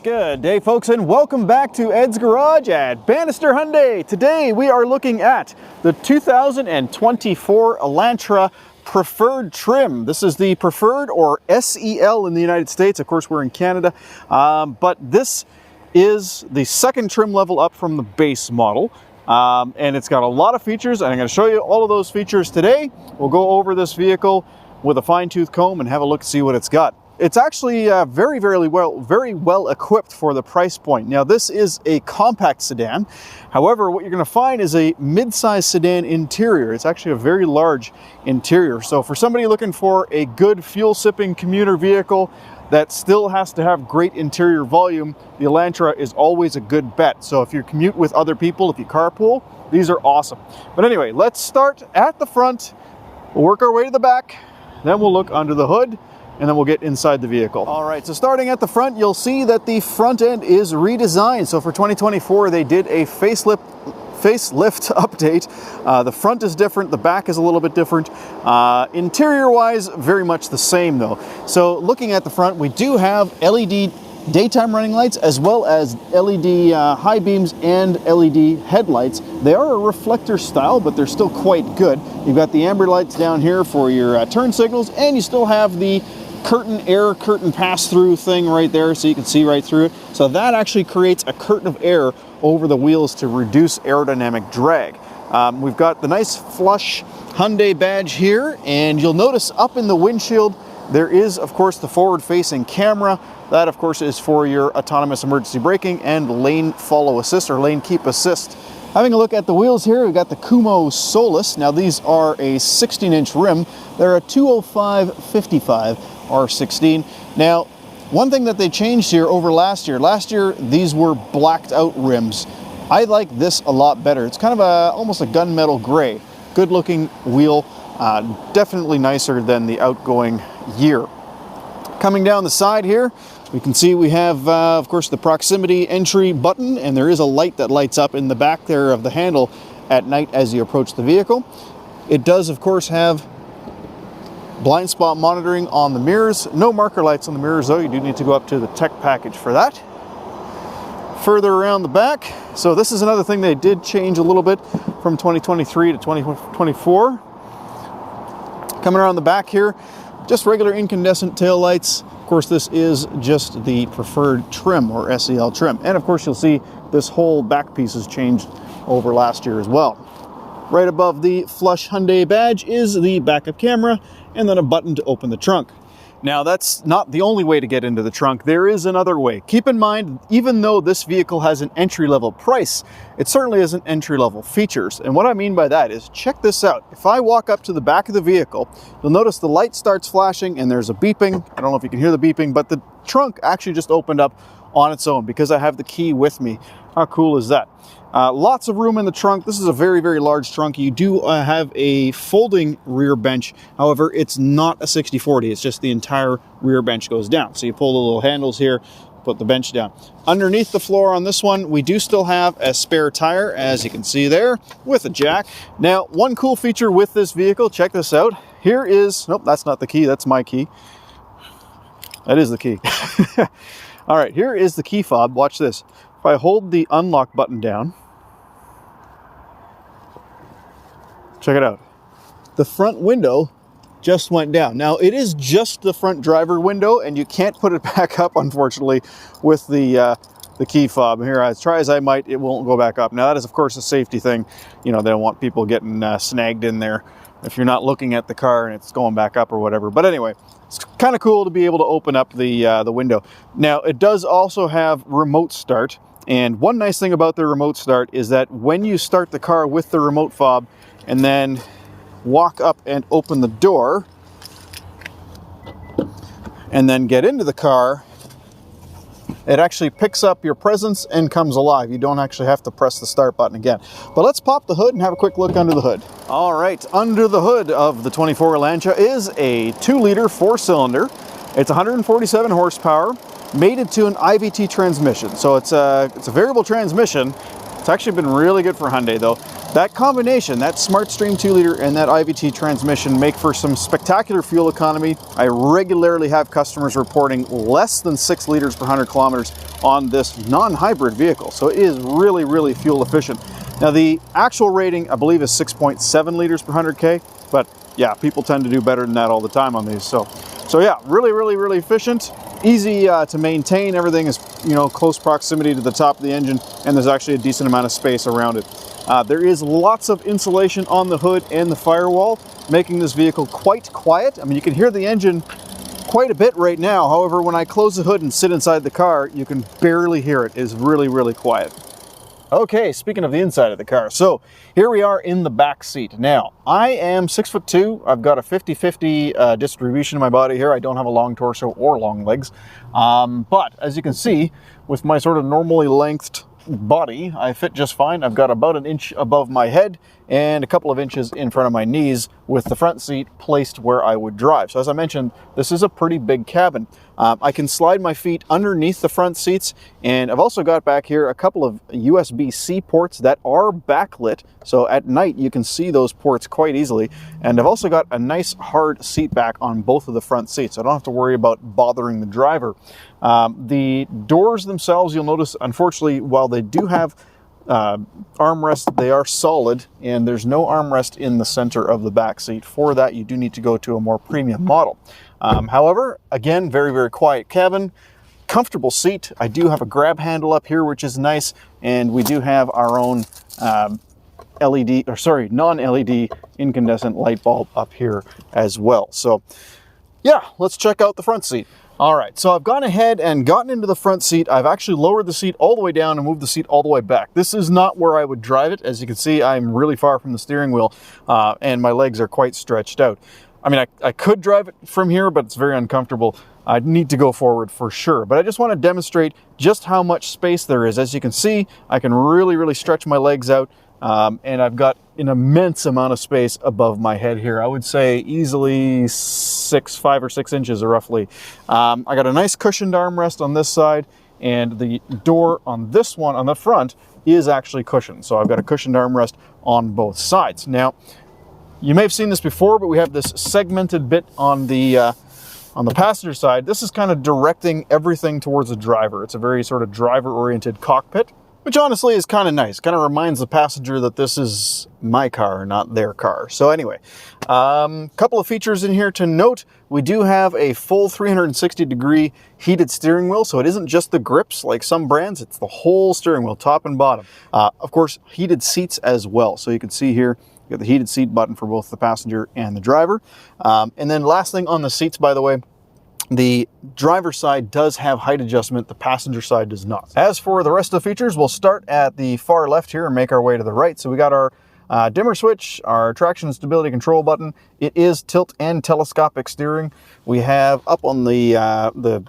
Good day, folks, and welcome back to Ed's Garage at Bannister Hyundai. Today we are looking at the 2024 Elantra Preferred Trim. This is the Preferred, or SEL in the United States. Of course, we're in Canada, but this is the second trim level up from the base model. And it's got a lot of features, and I'm going to show you all of those features today. We'll go over this vehicle with a fine-tooth comb and have a look and see what it's got. It's actually very well equipped for the price point. Now, this is a compact sedan. However, what you're going to find is a mid-size sedan interior. It's actually a very large interior. So for somebody looking for a good fuel-sipping commuter vehicle that still has to have great interior volume, the Elantra is always a good bet. So if you commute with other people, if you carpool, these are awesome. But anyway, let's start at the front. We'll work our way to the back, then we'll look under the hood, and then we'll get inside the vehicle. All right, so starting at the front, you'll see that the front end is redesigned. So for 2024, they did a facelift update. The front is different, the back is a little bit different. Interior-wise, very much the same though. So looking at the front, we do have LED daytime running lights as well as LED high beams and LED headlights. They are a reflector style, but they're still quite good. You've got the amber lights down here for your turn signals, and you still have the curtain pass-through thing right there, so you can see right through it. So that actually creates a curtain of air over the wheels to reduce aerodynamic drag. We've got the nice flush Hyundai badge here, and you'll notice up in the windshield there is, of course, the forward-facing camera. That, of course, is for your autonomous emergency braking and lane follow assist or lane keep assist. Having a look at the wheels here, we've got the Kumo Solus. Now, these are a 16-inch rim. They're a 205/55 R16. Now, one thing that they changed here over last year, these were blacked out rims. I like this a lot better. It's kind of almost a gunmetal gray. Good looking wheel, definitely nicer than the outgoing year. Coming down the side here, we can see we have, of course, the proximity entry button, and there is a light that lights up in the back there of the handle at night as you approach the vehicle. It does, of course, have blind spot monitoring on the mirrors. No marker lights on the mirrors though. You do need to go up to the tech package for that. Further around the back, so this is another thing they did change a little bit from 2023 to 2024. Coming around the back here, just regular incandescent tail lights. Of course, this is just the Preferred trim or SEL trim. And of course, you'll see this whole back piece has changed over last year as well. Right above the flush Hyundai badge is the backup camera, and then a button to open the trunk. Now, that's not the only way to get into the trunk. There is another way. Keep in mind, even though this vehicle has an entry-level price, it certainly isn't entry-level features. And what I mean by that is, check this out. If I walk up to the back of the vehicle, you'll notice the light starts flashing and there's a beeping. I don't know if you can hear the beeping, but the trunk actually just opened up on its own because I have the key with me. How cool is that? Lots of room in the trunk. This is a very large trunk. You do have a folding rear bench. However, it's not a 60/40. It's just the entire rear bench goes down. So you pull the little handles here, put the bench down. Underneath the floor on this one, we do still have a spare tire, as you can see there, with a jack. Now, one cool feature with this vehicle, check this out. Here is, nope, that's not the key. That's my key. That is the key. All right, here is the key fob. Watch this. If I hold the unlock button down, check it out. The front window just went down. Now, it is just the front driver window, and you can't put it back up, unfortunately, with the key fob. Here, as try as I might, it won't go back up. Now, that is, of course, a safety thing. You know, they don't want people getting snagged in there if you're not looking at the car and it's going back up or whatever. But anyway, it's kind of cool to be able to open up the window. Now, it does also have remote start. And one nice thing about the remote start is that when you start the car with the remote fob and then walk up and open the door and then get into the car, it actually picks up your presence and comes alive. You don't actually have to press the start button again. But let's pop the hood and have a quick look under the hood. All right, under the hood of the 24 Elantra is a 2-liter 4-cylinder. It's 147 horsepower, mated to an IVT transmission. So it's a variable transmission. It's actually been really good for Hyundai though. That combination, that SmartStream 2-liter and that IVT transmission, make for some spectacular fuel economy. I regularly have customers reporting less than 6 liters per 100 kilometers on this non-hybrid vehicle. So it is really, really fuel efficient. Now the actual rating, I believe, is 6.7 liters per 100K, but yeah, people tend to do better than that all the time on these. So yeah, really, really, really efficient. Easy to maintain. Everything is, close proximity to the top of the engine, and there's actually a decent amount of space around it. There is lots of insulation on the hood and the firewall, making this vehicle quite quiet. I mean, you can hear the engine quite a bit right now. However, when I close the hood and sit inside the car, you can barely hear it. It's really, really quiet. Okay, speaking of the inside of the car, so here we are in the back seat. Now, I am 6'2". I've got a 50-50 distribution in my body here. I don't have a long torso or long legs. But as you can see, with my sort of normally lengthed body, I fit just fine. I've got about an inch above my head and a couple of inches in front of my knees, with the front seat placed where I would drive. So as I mentioned, this is a pretty big cabin. I can slide my feet underneath the front seats, and I've also got back here a couple of USB-C ports that are backlit, so at night you can see those ports quite easily. And I've also got a nice hard seat back on both of the front seats, so I don't have to worry about bothering the driver. The doors themselves, you'll notice, unfortunately, while they do have armrest, they are solid, and there's no armrest in the center of the back seat. For that, you do need to go to a more premium model. However, again, very, very quiet cabin, comfortable seat. I do have a grab handle up here, which is nice, and we do have our own non-LED incandescent light bulb up here as well. So yeah, let's check out the front seat. All right, so I've gone ahead and gotten into the front seat. I've actually lowered the seat all the way down and moved the seat all the way back. This is not where I would drive it. As you can see, I'm really far from the steering wheel, and my legs are quite stretched out. I mean, I could drive it from here, but it's very uncomfortable. I'd need to go forward for sure. But I just want to demonstrate just how much space there is. As you can see, I can really, really stretch my legs out, and I've got an immense amount of space above my head here. I would say easily 5 or 6 inches roughly. I got a nice cushioned armrest on this side, and the door on this one on the front is actually cushioned. So I've got a cushioned armrest on both sides. Now, you may have seen this before, but we have this segmented bit on the passenger side. This is kind of directing everything towards the driver. It's a very sort of driver-oriented cockpit, which honestly is kind of nice. Kind of reminds the passenger that this is my car, not their car. So anyway, couple of features in here to note. We do have a full 360-degree heated steering wheel, so it isn't just the grips like some brands, it's the whole steering wheel, top and bottom. Of course, heated seats as well. So you can see here, you got the heated seat button for both the passenger and the driver. And then last thing on the seats, by the way, the driver's side does have height adjustment, the passenger side does not. As for the rest of the features, we'll start at the far left here and make our way to the right. So we got our dimmer switch, our traction and stability control button. It is tilt and telescopic steering. We have up on the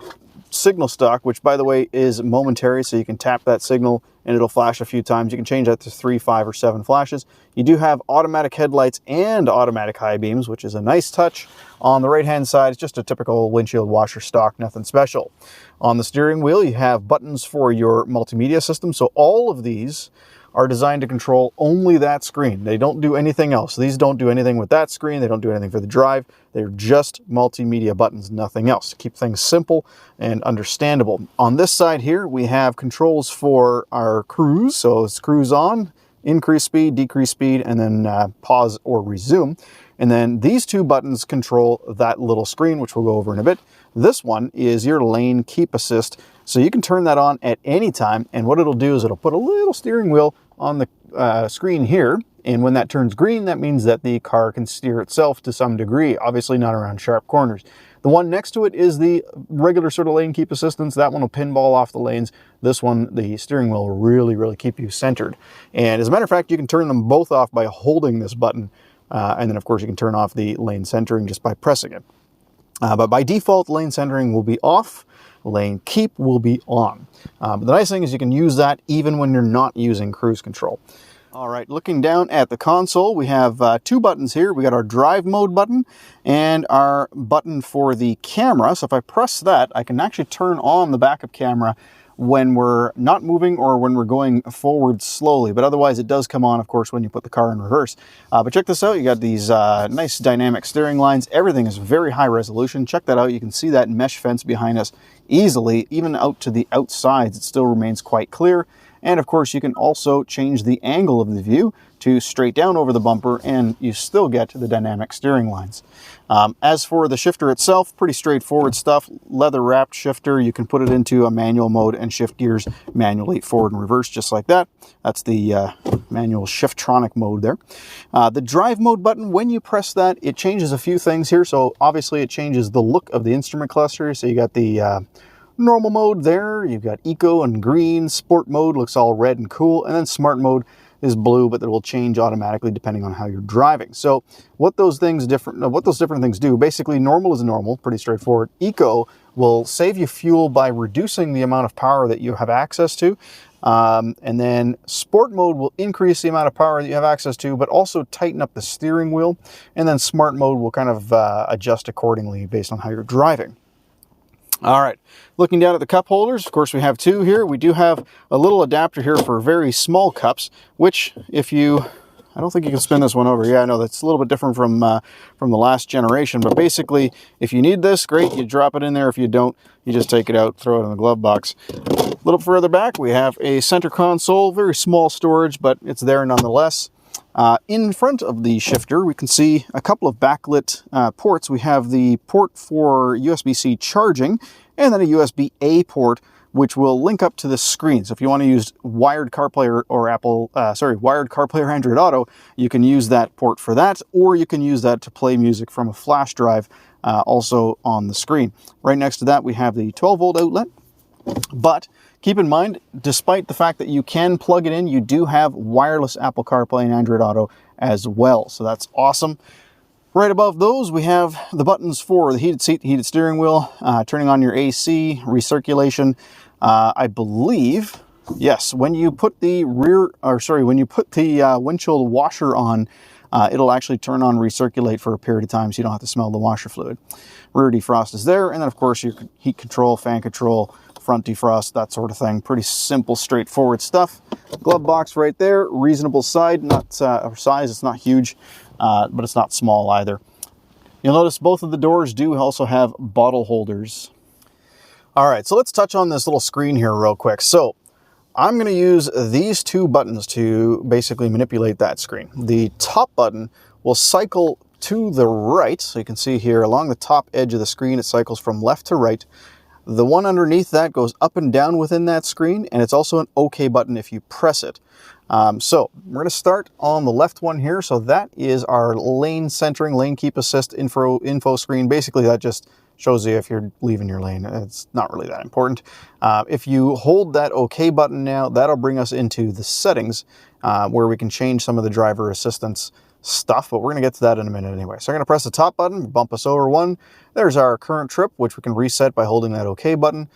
signal stock, which by the way is momentary, so you can tap that signal and it'll flash a few times. You can change that to 3, 5, or 7 flashes. You do have automatic headlights and automatic high beams, which is a nice touch. On the right hand side, it's just a typical windshield washer stock, nothing special. On the steering wheel, you have buttons for your multimedia system. So all of these are designed to control only that screen. They don't do anything else. These don't do anything with that screen. They don't do anything for the drive. They're just multimedia buttons, nothing else. Keep things simple and understandable. On this side here, we have controls for our cruise. So it's cruise on, increase speed, decrease speed, and then pause or resume. And then these two buttons control that little screen, which we'll go over in a bit. This one is your lane keep assist. So you can turn that on at any time. And what it'll do is it'll put a little steering wheel on the screen here. And when that turns green, that means that the car can steer itself to some degree, obviously not around sharp corners. The one next to it is the regular sort of lane keep assistance. That one will pinball off the lanes. This one, the steering wheel will really, really keep you centered. And as a matter of fact, you can turn them both off by holding this button. And then of course you can turn off the lane centering just by pressing it. But by default, lane centering will be off. Lane keep will be on. But the nice thing is you can use that even when you're not using cruise control. All right, looking down at the console, we have two buttons here. We got our drive mode button and our button for the camera. So if I press that, I can actually turn on the backup camera when we're not moving or when we're going forward slowly. But otherwise, it does come on, of course, when you put the car in reverse. But check this out. You got these nice dynamic steering lines. Everything is very high resolution. Check that out. You can see that mesh fence behind us easily. Even out to the outsides, it still remains quite clear. And of course, you can also change the angle of the view to straight down over the bumper, and you still get the dynamic steering lines. As for the shifter itself, pretty straightforward stuff. Leather wrapped shifter. You can put it into a manual mode and shift gears manually forward and reverse just like that. That's the manual Shiftronic mode there. The drive mode button, when you press that, it changes a few things here. So obviously it changes the look of the instrument cluster. So you got the normal mode there. You've got eco and green. Sport mode looks all red and cool. And then smart mode is blue, but that will change automatically depending on how you're driving. So what those different things do, basically normal is normal, pretty straightforward. Eco will save you fuel by reducing the amount of power that you have access to. And then sport mode will increase the amount of power that you have access to, but also tighten up the steering wheel. And then smart mode will kind of adjust accordingly based on how you're driving. All right, looking down at the cup holders, of course we have two here. We do have a little adapter here for very small cups, which if you, I don't think you can spin this one over. Yeah, I know that's a little bit different from the last generation, but basically if you need this, great, you drop it in there. If you don't, you just take it out, throw it in the glove box. A little further back, we have a center console, very small storage, but it's there nonetheless. In front of the shifter, we can see a couple of backlit ports. We have the port for USB-C charging, and then a USB-A port, which will link up to the screen. So if you want to use wired CarPlay wired CarPlay or Android Auto, you can use that port for that, or you can use that to play music from a flash drive also on the screen. Right next to that, we have the 12-volt outlet, but keep in mind, despite the fact that you can plug it in, you do have wireless Apple CarPlay and Android Auto as well. So that's awesome. Right above those, we have the buttons for the heated seat, heated steering wheel, turning on your AC, recirculation. I believe, yes, when you put the windshield washer on, it'll actually turn on recirculate for a period of time so you don't have to smell the washer fluid. Rear defrost is there, and then of course your heat control, fan control, front defrost, that sort of thing. Pretty simple, straightforward stuff. Glove box right there, reasonable size, it's not huge, but it's not small either. You'll notice both of the doors do also have bottle holders. All right, so let's touch on this little screen here real quick. So I'm going to use these two buttons to basically manipulate that screen. The top button will cycle to the right, so you can see here along the top edge of the screen, it cycles from left to right. The one underneath that goes up and down within that screen, and it's also an OK button if you press it. So we're going to start on the left one here. So that is our lane centering, lane keep assist info screen. Basically, that just shows you if you're leaving your lane. It's not really that important. If you hold that OK button now, that'll bring us into the settings where we can change some of the driver assistance stuff, but we're going to get to that in a minute anyway. So I'm going to press the top button, bump us over one. There's our current trip, which we can reset by holding that OK button.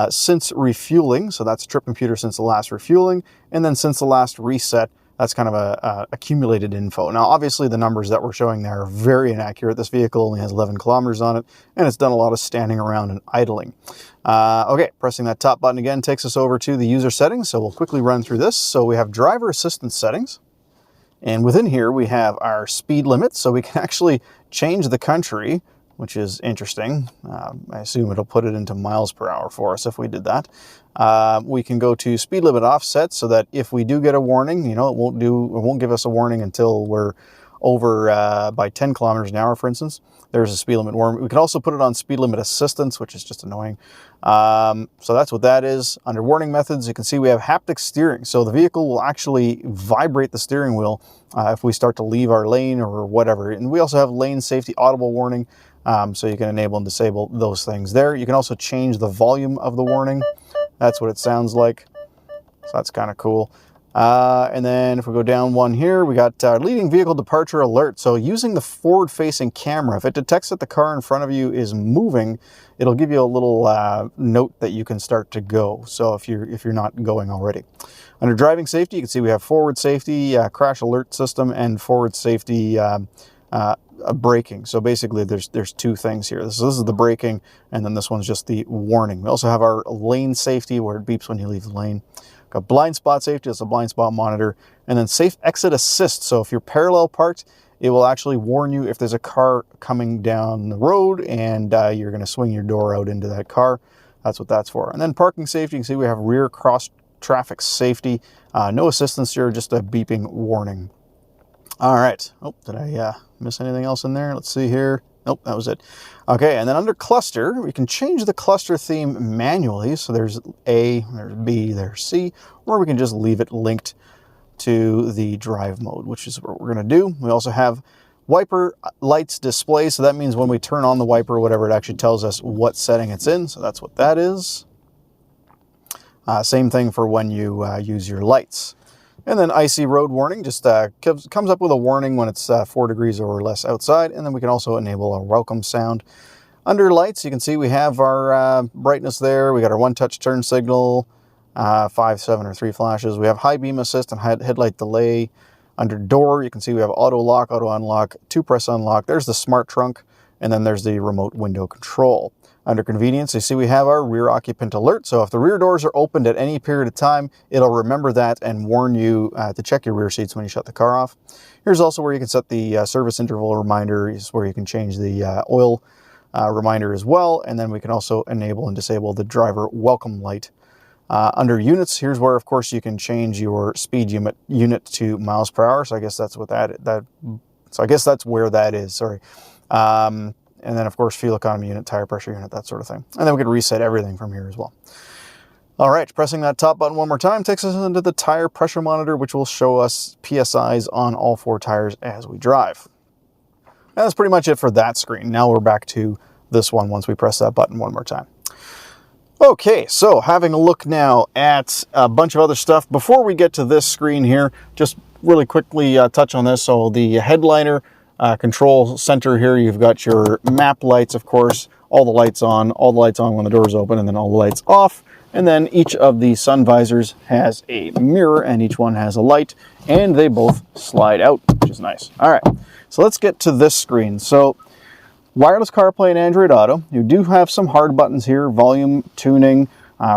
Since refueling, so that's trip computer since the last refueling, and then since the last reset, that's kind of a accumulated info. Now, obviously, the numbers that we're showing there are very inaccurate. This vehicle only has 11 kilometers on it, and it's done a lot of standing around and idling. Okay, pressing that top button again takes us over to the user settings, so we'll quickly run through this. So we have driver assistance settings. And within here, we have our speed limit, so we can actually change the country, which is interesting. I assume it'll put it into miles per hour for us if we did that. We can go to speed limit offset so that if we do get a warning, it won't give us a warning until we're over by 10 kilometers an hour, for instance. There's a speed limit warning. We can also put it on speed limit assistance, which is just annoying. So that's what that is. Under warning methods, you can see we have haptic steering. So the vehicle will actually vibrate the steering wheel if we start to leave our lane or whatever. And we also have lane safety audible warning. So you can enable and disable those things there. You can also change the volume of the warning. That's what it sounds like. So that's kind of cool. And then if we go down one here, we got leading vehicle departure alert. So using the forward-facing camera, if it detects that the car in front of you is moving, it'll give you a little note that you can start to go. So if you're not going already. Under driving safety, you can see we have forward safety, crash alert system, and forward safety braking. So basically there's two things here. This is the braking, and then this one's just the warning. We also have our lane safety, where it beeps when you leave the lane. Got blind spot safety, that's a blind spot monitor, and then safe exit assist. So if you're parallel parked, it will actually warn you if there's a car coming down the road and you're going to swing your door out into that car. That's what that's for. And then parking safety, you can see we have rear cross traffic safety. No assistance here, just a beeping warning. All right. Oh, did I miss anything else in there? Let's see here. Nope, that was it. Okay, and then under cluster, we can change the cluster theme manually. So there's A, there's B, there's C, or we can just leave it linked to the drive mode, which is what we're going to do. We also have wiper lights display. So that means when we turn on the wiper or whatever, it actually tells us what setting it's in. So that's what that is. Same thing for when you use your lights. And then icy road warning just comes up with a warning when it's 4 degrees or less outside. And then we can also enable a welcome sound. Under lights, you can see we have our brightness there. We got our one-touch turn signal, 5, 7, or 3 flashes. We have high beam assist and headlight delay. Under door, you can see we have auto lock, auto unlock, 2-press unlock. There's the smart trunk, and then there's the remote window control. Under convenience, you see we have our rear occupant alert. So if the rear doors are opened at any period of time, it'll remember that and warn you to check your rear seats when you shut the car off. Here's also where you can set the service interval reminder. Is where you can change the oil reminder as well. And then we can also enable and disable the driver welcome light. Under units, here's where, of course, you can change your speed unit to miles per hour. So I guess that's what so I guess that's where that is. Sorry. And then, of course, fuel economy unit, tire pressure unit, that sort of thing. And then we can reset everything from here as well. All right, pressing that top button one more time takes us into the tire pressure monitor, which will show us PSIs on all 4 tires as we drive. And that's pretty much it for that screen. Now we're back to this one once we press that button one more time. Okay, so having a look now at a bunch of other stuff. Before we get to this screen here, just really quickly touch on this. So the headliner control center here, you've got your map lights, of course, all the lights on when the doors open, and then all the lights off. And then each of the sun visors has a mirror, and each one has a light, and they both slide out, which is nice. All right, so let's get to this screen. So wireless CarPlay and Android Auto. You do have some hard buttons here: volume, tuning,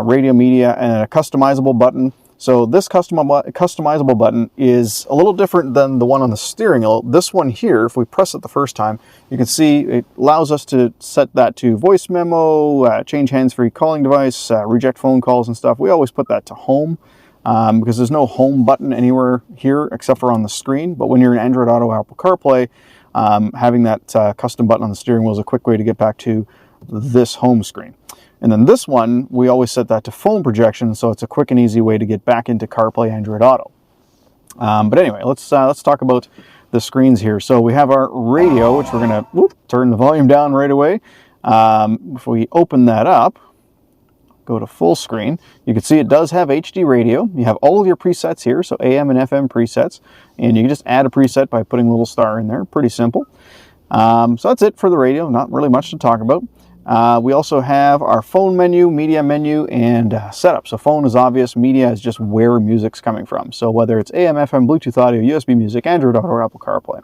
radio media, and a customizable button. So this customizable button is a little different than the one on the steering wheel. This one here, if we press it the first time, you can see it allows us to set that to voice memo, change hands-free calling device, reject phone calls and stuff. We always put that to home because there's no home button anywhere here except for on the screen. But when you're in Android Auto, Apple CarPlay, having that custom button on the steering wheel is a quick way to get back to this home screen. And then this one, we always set that to phone projection, so it's a quick and easy way to get back into CarPlay Android Auto. But anyway, let's talk about the screens here. So we have our radio, which we're going to turn the volume down right away. If we open that up, go to full screen, you can see it does have HD radio. You have all of your presets here, so AM and FM presets, and you can just add a preset by putting a little star in there. Pretty simple. So that's it for the radio. Not really much to talk about. We also have our phone menu, media menu, and setup. So phone is obvious. Media is just where music's coming from. So whether it's AM, FM, Bluetooth audio, USB music, Android Auto, or Apple CarPlay.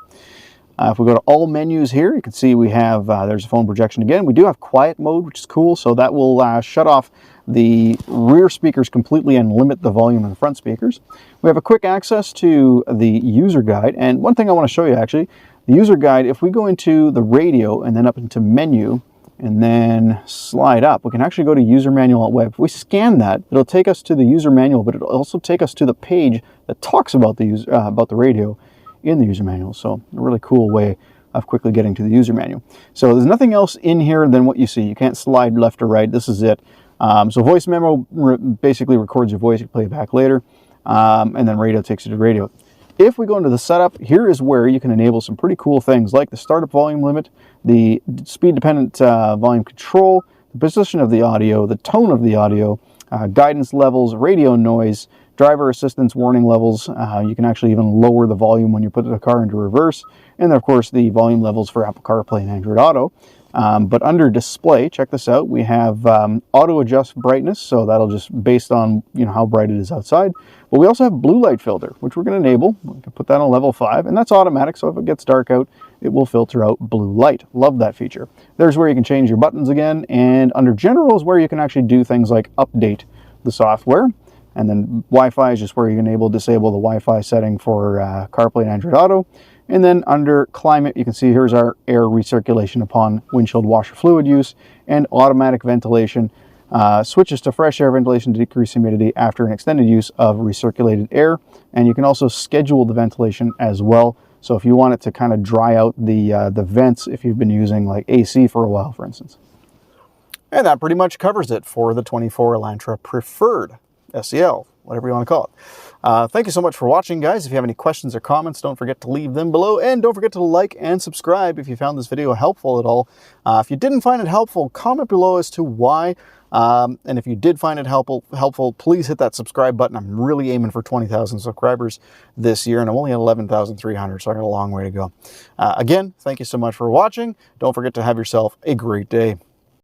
If we go to all menus here, you can see we have, there's a phone projection again. We do have quiet mode, which is cool. So that will shut off the rear speakers completely and limit the volume in the front speakers. We have a quick access to the user guide. And one thing I want to show you actually, the user guide, if we go into the radio and then up into menu, and then slide up, we can actually go to user manual at web. If we scan that, it'll take us to the user manual, but it'll also take us to the page that talks about the radio in the user manual. So a really cool way of quickly getting to the user manual. So there's nothing else in here than what you see. You can't slide left or right. This is it. So voice memo basically records your voice. You play it back later. And then radio takes you to radio. If we go into the setup, here is where you can enable some pretty cool things like the startup volume limit, the speed-dependent volume control, the position of the audio, the tone of the audio, guidance levels, radio noise, driver assistance warning levels. You can actually even lower the volume when you put the car into reverse. And then, of course, the volume levels for Apple CarPlay and Android Auto. But under display, check this out, we have auto adjust brightness, so that'll just based on how bright it is outside. But we also have blue light filter, which we're going to enable. We can put that on level 5, and that's automatic, so if it gets dark out, it will filter out blue light. Love that feature. There's where you can change your buttons again, and under general is where you can actually do things like update the software. And then Wi-Fi is just where you can disable the Wi-Fi setting for CarPlay and Android Auto. And then under climate, you can see here's our air recirculation upon windshield washer fluid use, and automatic ventilation switches to fresh air ventilation to decrease humidity after an extended use of recirculated air. And you can also schedule the ventilation as well. So if you want it to kind of dry out the vents, if you've been using like AC for a while, for instance. And that pretty much covers it for the 24 Elantra Preferred. SEL, whatever you want to call it. Thank you so much for watching, guys. If you have any questions or comments, don't forget to leave them below, and don't forget to like and subscribe if you found this video helpful at all. If you didn't find it helpful, comment below as to why, and if you did find it helpful, please hit that subscribe button. I'm really aiming for 20,000 subscribers this year, and I'm only at 11,300, so I got a long way to go. Again, thank you so much for watching. Don't forget to have yourself a great day.